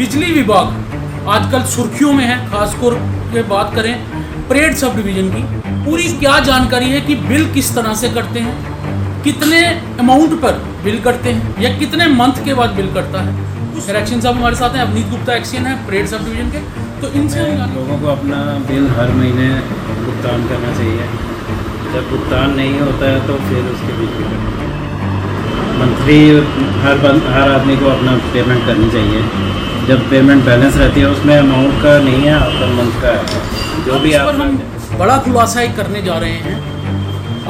बिजली विभाग आजकल सुर्खियों में है, खासकर के बात करें परेड सब डिवीजन की। पूरी क्या जानकारी है कि बिल किस तरह से करते हैं, कितने अमाउंट पर बिल करते हैं या कितने मंथ के बाद बिल करता है। एक्शन साहब हमारे साथ हैं, अवनीत गुप्ता एक्शन है परेड सब डिवीजन के। तो इनसे लोगों को अपना बिल हर महीने भुगतान करना चाहिए। जब भुगतान नहीं होता है तो फिर उसके बिजली मंथली हर आदमी को अपना पेमेंट करनी चाहिए। जब पेमेंट बैलेंस रहती है उसमें अमाउंट का नहीं है, आपका मंथ का है। जो भी आप हम बड़ा खुलासा करने जा रहे हैं।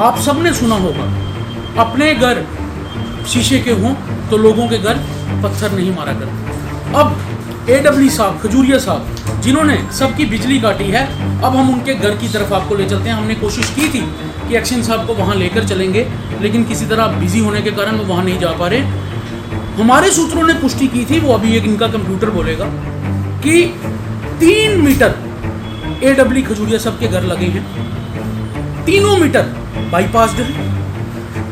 आप सबने सुना होगा, अपने घर शीशे के हों तो लोगों के घर पत्थर नहीं मारा करते। अब AW साहब, खजूरिया साहब, जिन्होंने सबकी बिजली काटी है, अब हम उनके घर की तरफ आपको ले चलते हैं। हमने कोशिश की थी कि एक्शन साहब को वहाँ लेकर चलेंगे, लेकिन किसी तरह बिजी होने के कारण वो वहाँ नहीं जा पा रहे। हमारे सूत्रों ने पुष्टि की थी, वो अभी एक इनका कंप्यूटर बोलेगा, कि 3 मीटर AW खजूरिया साहब के घर लगे हैं। 3 मीटर बाईपास्ड है।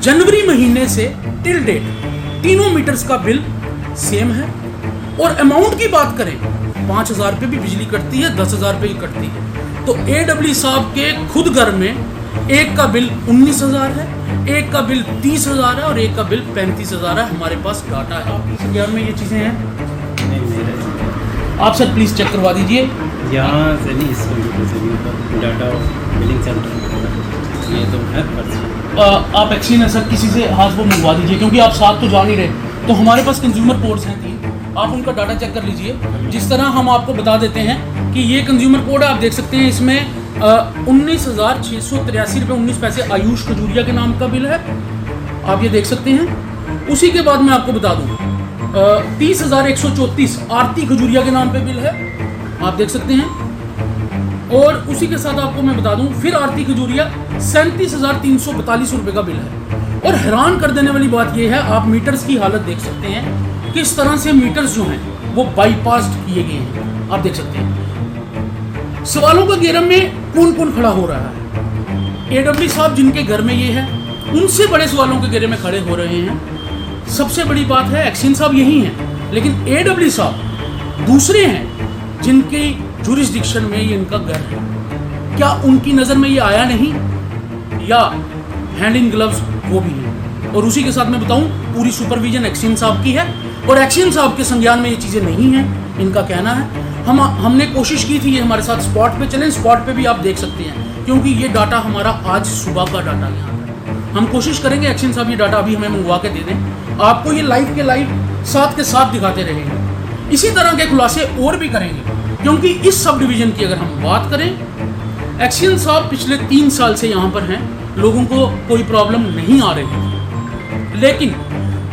जनवरी महीने से टिल डेट 3 मीटर्स का बिल सेम है। और अमाउंट की बात करें, 5,000 रुपये भी बिजली कटती है, 10,000 रुपये की कटती है। तो AW साहब के खुद घर में एक का बिल 19,000 है, एक का बिल 30,000 है और एक का बिल 35,000 है। हमारे पास डाटा है, आपके घर में ये चीज़ें हैं। आप सर प्लीज़ चेक करवा दीजिए। यहाँ से नहीं, इस कंप्यूटर से भी डाटा बिलिंग सेंटर ये तो है। आप एक्शन है सर, किसी से हाथ वो मंगवा दीजिए, क्योंकि आप साथ तो जा नहीं रहे। तो हमारे पास कंज्यूमर कोड्स हैं 3, आप उनका डाटा चेक कर लीजिए। जिस तरह हम आपको बता देते हैं कि ये कंज्यूमर कोड आप देख सकते हैं, इसमें 19,683 रुपये 19 पैसे आयुष खजूरिया के नाम का बिल है, आप ये देख सकते हैं। उसी के बाद मैं आपको बता दूं 30,134 आरती खजूरिया के नाम पे बिल है, आप देख सकते हैं। और उसी के साथ आपको मैं बता दूं फिर आरती खजूरिया 37,342 रुपये का बिल है। और हैरान कर देने वाली बात यह है, आप मीटर्स की हालत देख सकते हैं, किस तरह से मीटर्स जो हैं वो बाईपास्ड किए गए हैं, आप देख सकते हैं। सवालों का घेरा में कौन कौन खड़ा हो रहा है? AW साहब जिनके घर में ये है, उनसे बड़े सवालों के घेरे में खड़े हो रहे हैं। सबसे बड़ी बात है, एक्शन साहब यही हैं, लेकिन AW साहब दूसरे हैं जिनकी जुरिस्डिक्शन में ये इनका घर है। क्या उनकी नज़र में ये आया नहीं, या हैंड इन ग्लव्स वो भी है? और उसी के साथ मैं बताऊं, पूरी सुपरविजन एक्शन साहब की है और एक्शन साहब के संज्ञान में ये चीज़ें नहीं हैं, इनका कहना है। हमने कोशिश की थी ये हमारे साथ स्पॉट पे चलें, स्पॉट पे भी आप देख सकते हैं, क्योंकि ये डाटा हमारा आज सुबह का डाटा यहाँ है। हम कोशिश करेंगे एक्शन साहब ये डाटा अभी हमें मंगवा के दे दें, आपको ये लाइव के लाइव साथ के साथ दिखाते रहेंगे। इसी तरह के खुलासे और भी करेंगे, क्योंकि इस सब डिवीजन की अगर हम बात करें, एक्शन साहब पिछले 3 साल से यहाँ पर हैं, लोगों को कोई प्रॉब्लम नहीं आ रही है। लेकिन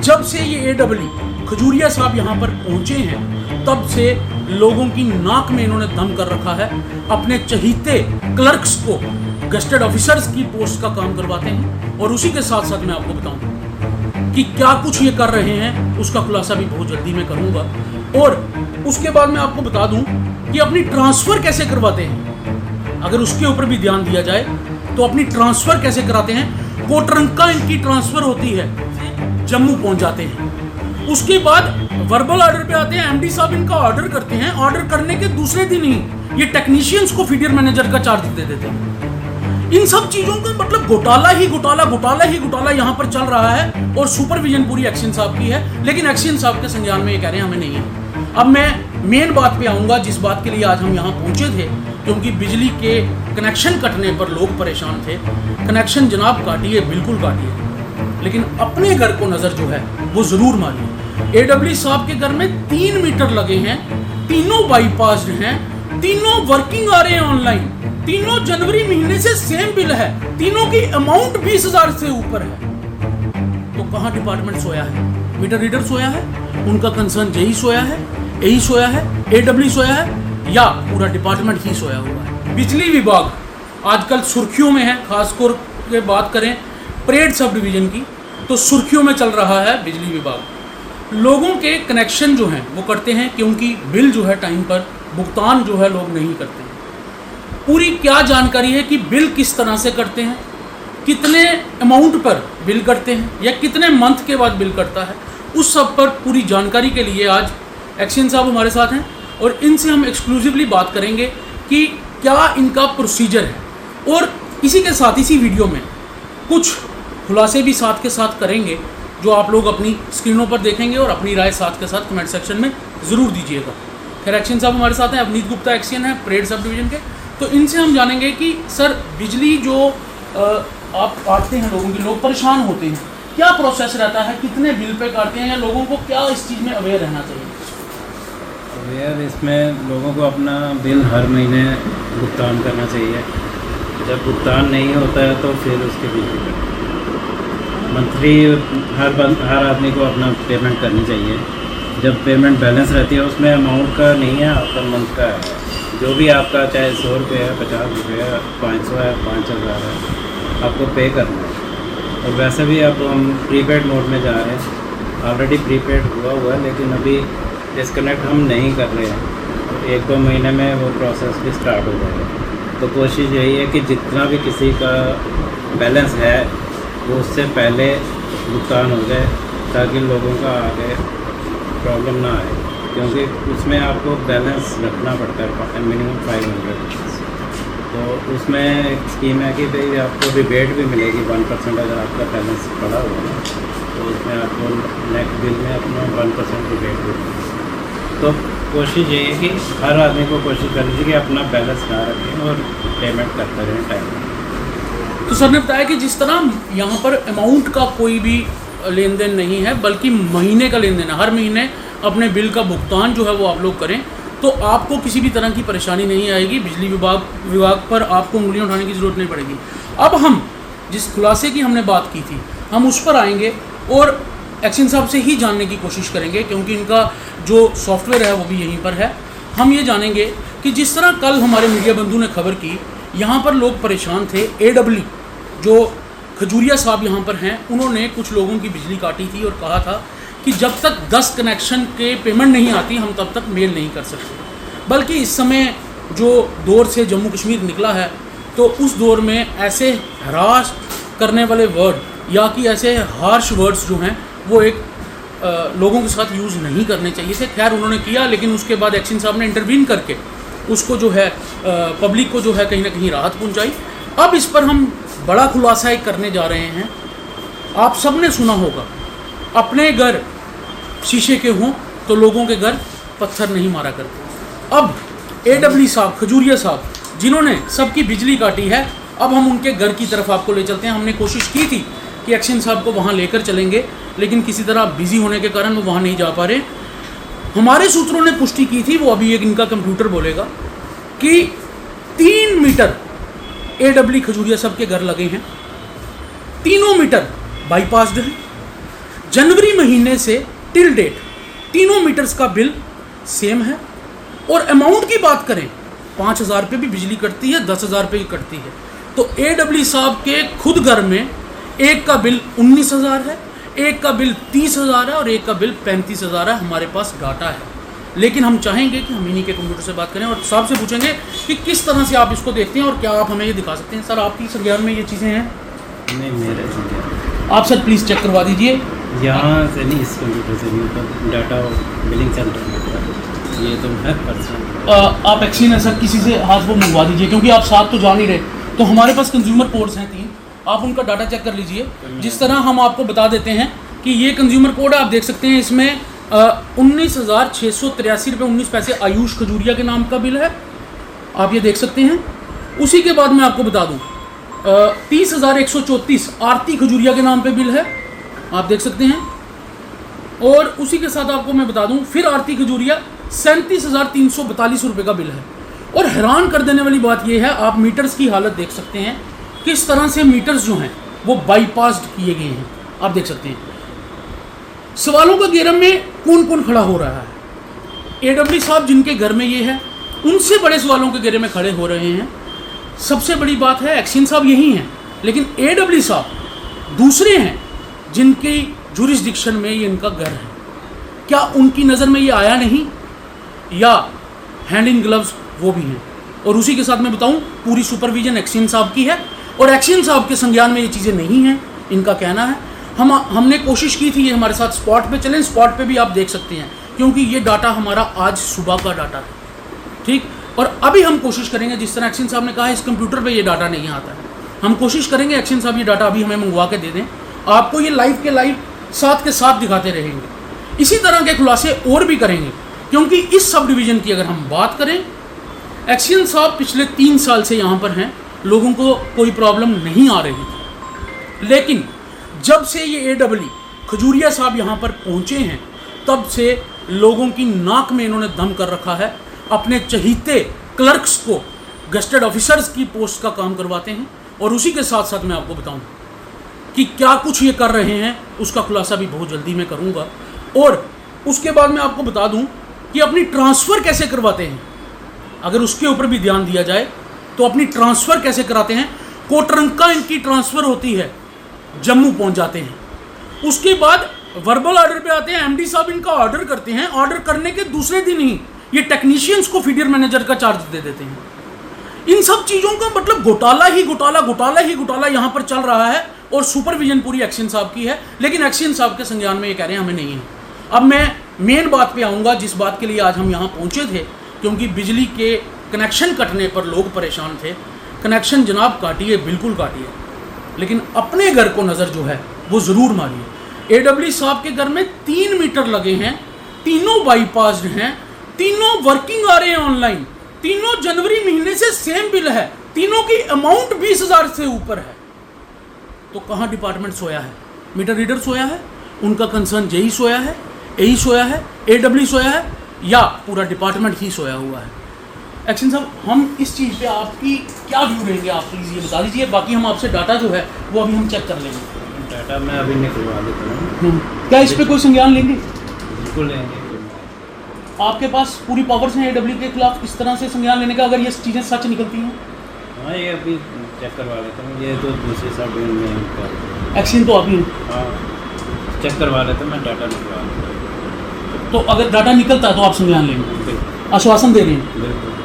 जब से ये AW खजूरिया साहब यहाँ पर पहुँचे हैं, तब से लोगों की नाक में इन्होंने दम कर रखा है। अपने चहीते क्लर्क्स को गस्टेड ऑफिसर्स की पोस्ट का काम करवाते हैं। और उसी के साथ साथ मैं आपको बताऊं कि क्या कुछ ये कर रहे हैं, उसका खुलासा भी बहुत जल्दी मैं करूंगा। और उसके बाद मैं आपको बता दूं कि अपनी ट्रांसफ़र कैसे करवाते हैं, अगर उसके ऊपर भी ध्यान दिया जाए तो अपनी ट्रांसफ़र कैसे कराते हैं। कोटरंका इनकी ट्रांसफ़र होती है, जम्मू पहुंच जाते हैं। उसके बाद वर्बल ऑर्डर पे आते हैं, MD साहब इनका ऑर्डर करते हैं, ऑर्डर करने के दूसरे दिन ही ये टेक्नीशियंस को फीडर मैनेजर का चार्ज दे देते हैं। इन सब चीज़ों का मतलब घोटाला ही घोटाला यहाँ पर चल रहा है। और सुपरविजन पूरी एक्शन साहब की है, लेकिन एक्शन साहब के संज्ञान में ये कह रहे हैं हमें नहीं है। अब मैं मेन बात पे आऊँगा, जिस बात के लिए आज हम यहाँ पहुँचे थे, क्योंकि बिजली के कनेक्शन कटने पर लोग परेशान थे। कनेक्शन जनाब काटिए, बिल्कुल काटिए, लेकिन अपने घर को नज़र जो है वो ज़रूर मारिए। AW साहब के घर में 3 मीटर लगे हैं, तीनों बाईपास्ड हैं, तीनों वर्किंग आ रहे हैं ऑनलाइन, तीनों जनवरी महीने से सेम बिल है, तीनों की अमाउंट 20,000 से ऊपर है। तो कहाँ डिपार्टमेंट सोया है? मीटर रीडर सोया है, उनका कंसर्न यही सोया है, यही सोया है, AW सोया है, या पूरा डिपार्टमेंट ही सोया हुआ है? बिजली विभाग आजकल सुर्खियों में है, खासकर के बात करें परेड सब डिवीजन की, तो सुर्खियों में चल रहा है बिजली विभाग। लोगों के कनेक्शन जो हैं वो करते हैं, क्योंकि बिल जो है टाइम पर भुगतान जो है लोग नहीं करते हैं। पूरी क्या जानकारी है कि बिल किस तरह से करते हैं, कितने अमाउंट पर बिल करते हैं या कितने मंथ के बाद बिल करता है, उस सब पर पूरी जानकारी के लिए आज एक्शन साहब हमारे साथ हैं और इनसे हम एक्सक्लूसिवली बात करेंगे कि क्या इनका प्रोसीजर है, और इसी के साथ इसी वीडियो में कुछ खुलासे भी साथ के साथ करेंगे जो आप लोग अपनी स्क्रीनों पर देखेंगे और अपनी राय साथ के साथ कमेंट सेक्शन में ज़रूर दीजिएगा। खैर एक्शन साहब हमारे साथ हैं, अवनीत गुप्ता एक्शन है परेड सब डिवीज़न के। तो इनसे हम जानेंगे कि सर बिजली जो आप काटते हैं लोगों की, लोग परेशान होते हैं, क्या प्रोसेस रहता है, कितने बिल पे काटते हैं, या लोगों को क्या इस चीज़ में अवेयर रहना चाहिए? अवेयर इसमें लोगों को अपना बिल हर महीने भुगतान करना चाहिए। जब भुगतान नहीं होता है तो फिर उसके बिजली का मंथली हर आदमी को अपना पेमेंट करनी चाहिए। जब पेमेंट बैलेंस रहती है उसमें अमाउंट का नहीं है, आपका मंथ का है। जो भी आपका चाहे 100 रुपये है, 50 रुपये है, 500 है, 5000 है, आपको पे करना है। और वैसे भी अब हम प्रीपेड मोड में जा रहे हैं, ऑलरेडी प्रीपेड हुआ है लेकिन अभी डिस्कनेक्ट हम नहीं कर रहे हैं। 1-2 महीने में वो प्रोसेस भी स्टार्ट हो जाएगा। तो कोशिश यही है कि जितना भी किसी का बैलेंस है वो उससे पहले भुगतान हो जाए ताकि लोगों का आगे प्रॉब्लम ना आए, क्योंकि उसमें आपको बैलेंस रखना पड़ता है मिनिमम 500। तो उसमें एक स्कीम है कि भाई आपको रिबेट भी मिलेगी 1% अगर आपका बैलेंस पड़ा हुआ है तो उसमें आपको नेक्स्ट बिल में अपना 1% रिबेट भी मिलेगी। तो कोशिश ये है कि हर आदमी को कोशिश करनी चाहिए कि अपना बैलेंस ना रखें और पेमेंट करते रहें टाइम में। तो सर ने बताया कि जिस तरह यहाँ पर अमाउंट का कोई भी लेन देन नहीं है बल्कि महीने का लेन देन है, हर महीने अपने बिल का भुगतान जो है वो आप लोग करें तो आपको किसी भी तरह की परेशानी नहीं आएगी। बिजली विभाग पर आपको उंगलियां उठाने की ज़रूरत नहीं पड़ेगी। अब हम जिस खुलासे की हमने बात की थी हम उस पर आएंगे और एक्शन साहब से ही जानने की कोशिश करेंगे, क्योंकि इनका जो सॉफ्टवेयर है वो भी यहीं पर है। हम ये जानेंगे कि जिस तरह कल हमारे मीडिया बंधु ने खबर की, यहाँ पर लोग परेशान थे। AW जो खजूरिया साहब यहाँ पर हैं, उन्होंने कुछ लोगों की बिजली काटी थी और कहा था कि जब तक 10 कनेक्शन के पेमेंट नहीं आती हम तब तक मेल नहीं कर सकते। बल्कि इस समय जो दौर से जम्मू कश्मीर निकला है तो उस दौर में ऐसे हरास करने वाले वर्ड या कि ऐसे हार्श वर्ड्स जो हैं वो एक लोगों के साथ यूज़ नहीं करने चाहिए थे। खैर उन्होंने किया, लेकिन उसके बाद एक्शन साहब ने इंटरवीन करके उसको जो है पब्लिक को जो है कहीं ना कहीं राहत पहुंचाई। अब इस पर हम बड़ा खुलासा एक करने जा रहे हैं। आप सब ने सुना होगा, अपने घर शीशे के हों तो लोगों के घर पत्थर नहीं मारा करते। अब AW साहब, खजूरिया साहब, जिन्होंने सबकी बिजली काटी है, अब हम उनके घर की तरफ आपको ले चलते हैं। हमने कोशिश की थी कि एक्शन साहब को वहाँ लेकर चलेंगे, लेकिन किसी तरह बिजी होने के कारण वो वहाँ नहीं जा पा रहे। हमारे सूत्रों ने पुष्टि की थी, वो अभी एक इनका कंप्यूटर बोलेगा, कि 3 मीटर AW खजूरिया साहब के घर लगे हैं, 3 मीटर बाईपास्ड है। जनवरी महीने से टिल डेट 3 मीटर्स का बिल सेम है। और अमाउंट की बात करें, 5000 रुपये भी बिजली कटती है, 10,000 रुपये की कटती है। तो AW साहब के खुद घर में एक का बिल 19,000 है, एक का बिल 30,000 है और एक का बिल 35,000 है। हमारे पास डाटा है, लेकिन हम चाहेंगे कि हम इन्हीं के कंप्यूटर से बात करें और साहब से पूछेंगे कि किस तरह से आप इसको देखते हैं और क्या आप हमें ये दिखा सकते हैं। सर आपकी संज्ञान में ये चीज़ें हैं? नहीं, मेरे संज्ञान। आप सर प्लीज़ चेक करवा दीजिए। यहाँ से नहीं, इस कंप्यूटर से नहीं, तो डाटा बिलिंग सेंटर में होता है। ये तो है पर्सनल। आप एक्शन है सर, किसी से हाथ वो मंगवा दीजिए, क्योंकि आप साथ तो जा नहीं रहे। तो हमारे पास कंज्यूमर कोड्स हैं 3, आप उनका डाटा चेक कर लीजिए। जिस तरह हम आपको बता देते हैं कि ये कंज्यूमर कोड आप देख सकते हैं, इसमें 19,683 रुपये 19 पैसे आयुष खजूरिया के नाम का बिल है, आप ये देख सकते हैं। उसी के बाद मैं आपको बता दूं 30,134 आरती खजूरिया के नाम पे बिल है, आप देख सकते हैं। और उसी के साथ आपको मैं बता दूं फिर आरती खजूरिया 37,342 रुपये का बिल है। और हैरान कर देने वाली बात यह है, आप मीटर्स की हालत देख सकते हैं, किस तरह से मीटर्स जो हैं वो बाईपास्ड किए गए हैं, आप देख सकते हैं। सवालों का घेरा में कौन कौन खड़ा हो रहा है? AW साहब जिनके घर में ये है, उनसे बड़े सवालों के घेरे में खड़े हो रहे हैं। सबसे बड़ी बात है एक्शन साहब यही हैं, लेकिन AW साहब दूसरे हैं जिनकी जुरिस्डिक्शन में ये इनका घर है। क्या उनकी नज़र में ये आया नहीं, या हैंड इन ग्लव्स वो भी हैं? और उसी के साथ मैं बताऊं पूरी सुपरविजन एक्शन साहब की है और एक्शन साहब के संज्ञान में ये चीज़ें नहीं हैं, इनका कहना है। हमने कोशिश की थी ये हमारे साथ स्पॉट पे चलें, स्पॉट पे भी आप देख सकते हैं क्योंकि ये डाटा हमारा आज सुबह का डाटा है, ठीक। और अभी हम कोशिश करेंगे, जिस तरह एक्शन साहब ने कहा इस कंप्यूटर पे ये डाटा नहीं आता है, हम कोशिश करेंगे एक्शन साहब ये डाटा अभी हमें मंगवा के दे दें, आपको ये लाइव के लाइव साथ के साथ दिखाते रहेंगे। इसी तरह के खुलासे और भी करेंगे, क्योंकि इस सब डिवीज़न की अगर हम बात करें, एक्शन साहब पिछले 3 साल से यहाँ पर हैं, लोगों को कोई प्रॉब्लम नहीं आ रही थी, लेकिन जब से ये AEE खजूरिया साहब यहाँ पर पहुँचे हैं, तब से लोगों की नाक में इन्होंने दम कर रखा है। अपने चहीते क्लर्क्स को गस्टेड ऑफिसर्स की पोस्ट का काम करवाते हैं, और उसी के साथ साथ मैं आपको बताऊं कि क्या कुछ ये कर रहे हैं, उसका खुलासा भी बहुत जल्दी मैं करूंगा। और उसके बाद मैं आपको बता दूं कि अपनी ट्रांसफ़र कैसे करवाते हैं, अगर उसके ऊपर भी ध्यान दिया जाए तो अपनी ट्रांसफ़र कैसे कराते हैं। कोटरंका इनकी ट्रांसफ़र होती है, जम्मू पहुंच जाते हैं, उसके बाद वर्बल ऑर्डर पे आते हैं, MD साहब इनका ऑर्डर करते हैं, ऑर्डर करने के दूसरे दिन ही ये टेक्नीशियंस को फीडर मैनेजर का चार्ज दे देते हैं। इन सब चीज़ों का मतलब घोटाला ही घोटाला यहाँ पर चल रहा है, और सुपरविजन पूरी एक्शन साहब की है, लेकिन एक्शन साहब के संज्ञान में ये कह रहे हैं हमें नहीं है। अब मैं मेन बात पे आऊँगा, जिस बात के लिए आज हम यहाँ पहुँचे थे, क्योंकि बिजली के कनेक्शन कटने पर लोग परेशान थे। कनेक्शन जनाब काटिए, बिल्कुल काटिए, लेकिन अपने घर को नज़र जो है वो ज़रूर मारिए। AEE साहब के घर में 3 मीटर लगे हैं, तीनों बाईपास्ड हैं, तीनों वर्किंग आ रहे हैं ऑनलाइन, तीनों जनवरी महीने से सेम बिल है, तीनों की अमाउंट 20,000 से ऊपर है। तो कहाँ डिपार्टमेंट सोया है? मीटर रीडर सोया है, उनका कंसर्न JE सोया है, AE सोया है, AEE सोया है, या पूरा डिपार्टमेंट ही सोया हुआ है? एक्शन साहब, हम इस चीज़ पे आपकी क्या व्यू रहेंगे, आप प्लीज़ ये बता दीजिए। बाकी हम आपसे डाटा जो है वो अभी हम चेक कर लेंगे। डाटा मैं अभी निकलवा देता हूँ। क्या इस पे कोई संज्ञान लेंगे? बिल्कुल लेंगे। आपके पास पूरी पावर्स हैं AEE के खिलाफ इस तरह से संज्ञान लेने का, अगर ये चीज़ें सच निकलती हैं? हाँ, ये अभी चेक करवा लेता हूँ। ये तो दूसरे सब में एक्शन तो अभी हाँ चेक करवा लेता हूँ, मैं डाटा निकलवा लेता हूँ। तो अगर डाटा निकलता है तो आप संज्ञान लेंगे, आश्वासन दे रहे हैं? बिल्कुल।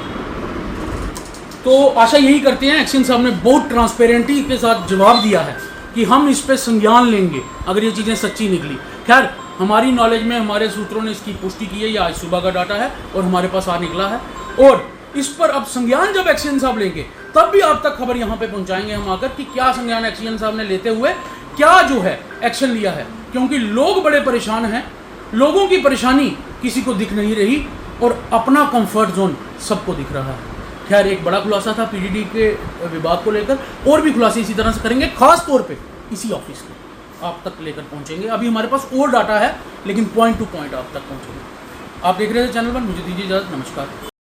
तो आशा यही करते हैं, एक्शन साहब ने बहुत ट्रांसपेरेंटी के साथ जवाब दिया है कि हम इस पे संज्ञान लेंगे अगर ये चीज़ें सच्ची निकली। खैर, हमारी नॉलेज में हमारे सूत्रों ने इसकी पुष्टि की है, ये आज सुबह का डाटा है और हमारे पास आ निकला है, और इस पर अब संज्ञान जब एक्शन साहब लेंगे तब भी आप तक खबर यहाँ पे पहुँचाएंगे हम आकर कि क्या संज्ञान एक्शन साहब ने लेते हुए क्या जो है एक्शन लिया है, क्योंकि लोग बड़े परेशान हैं, लोगों की परेशानी किसी को दिख नहीं रही और अपना कंफर्ट जोन सबको दिख रहा है। खैर, एक बड़ा खुलासा था PDD के विभाग को लेकर, और भी खुलासे इसी तरह से करेंगे, खास तौर पे इसी ऑफिस के आप तक लेकर पहुंचेंगे। अभी हमारे पास और डाटा है, लेकिन पॉइंट टू पॉइंट आप तक पहुंचेंगे। आप देख रहे थे चैनल पर, मुझे दीजिए इजाज़त, नमस्कार।